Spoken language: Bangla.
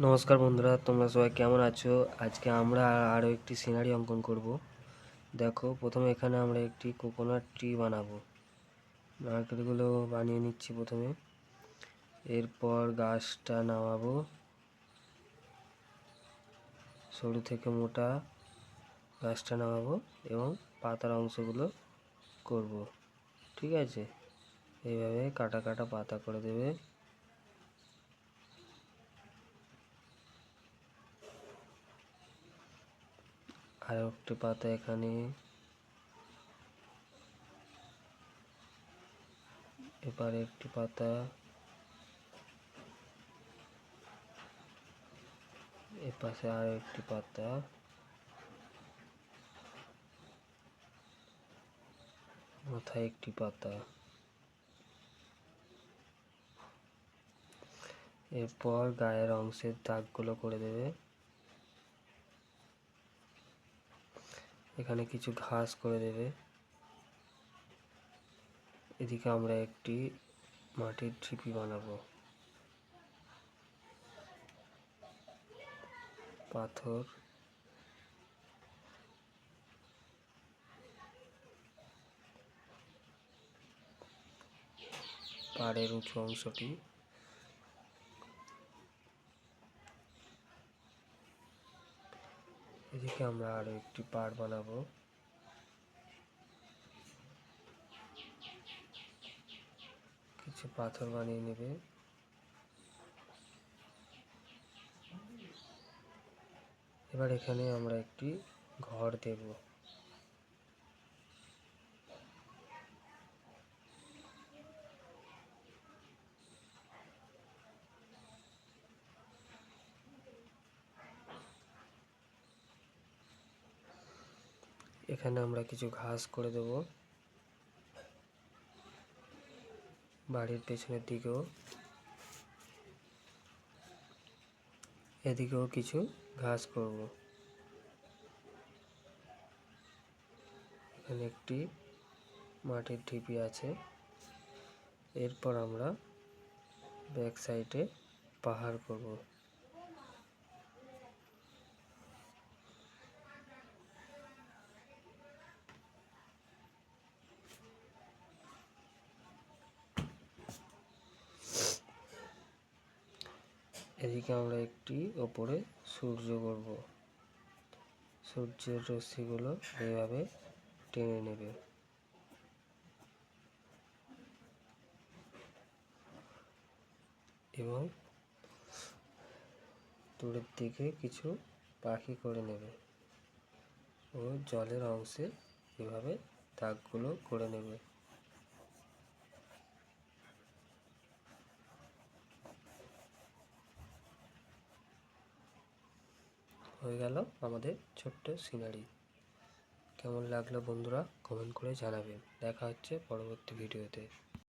নমস্কার বন্ধুরা, তোমরা সবাই কেমন আছো? আজকে আমরা আরও একটি সিনারি অঙ্কন করব। দেখো, প্রথমে এখানে আমরা একটি কোকোনাট ট্রি বানাবো। নারকেলগুলো বানিয়ে নিচ্ছি প্রথমে। এরপর গাছটা নামাবো, সরু থেকে মোটা গাছটা নামাবো এবং পাতার অংশগুলো করব। ঠিক আছে, এইভাবে কাটা কাটা পাতা করে দেবে। আর একটি পাতা এখানে, এবারে একটি পাতা, এপাশে আর একটি পাতা, মাথায় একটি পাতা। এরপর গায়ের অংশের দাগগুলো করে দেবে। এখানে কিছু ঘাস করে দেবে। এদিকে আমরা একটি মাটির ঢিপি বানাবো। পাথর, পাড়ের উঁচু অংশটি, এদিকে আমরা আরো একটি পাড় বানাবো। কিছু পাথর বানিয়ে নেবে। এবার এখানে আমরা একটি ঘর দেব। এখানে আমরা কিছু ঘাস করে দেব। বাড়ির পেছনের দিকেও, এদিকেও কিছু ঘাস করব। এখানে একটি মাটির ঢিপি আছে। এরপর আমরা ব্যাক সাইডে পাহাড় করব। এদিকে আমরা একটি ওপরে সূর্য করব। সূর্যের রশ্মিগুলো এইভাবে টেনে নেবে এবং দূরের দিকে কিছু পাখি করে নেবে ও জলের অংশে এভাবে দাগগুলো করে নেবে। হয়ে গেল আমাদের ছোট্ট সিনারি। কেমন লাগলো বন্ধুরা, কমেন্ট করে জানাবেন। দেখা হচ্ছে পরবর্তী ভিডিওতে।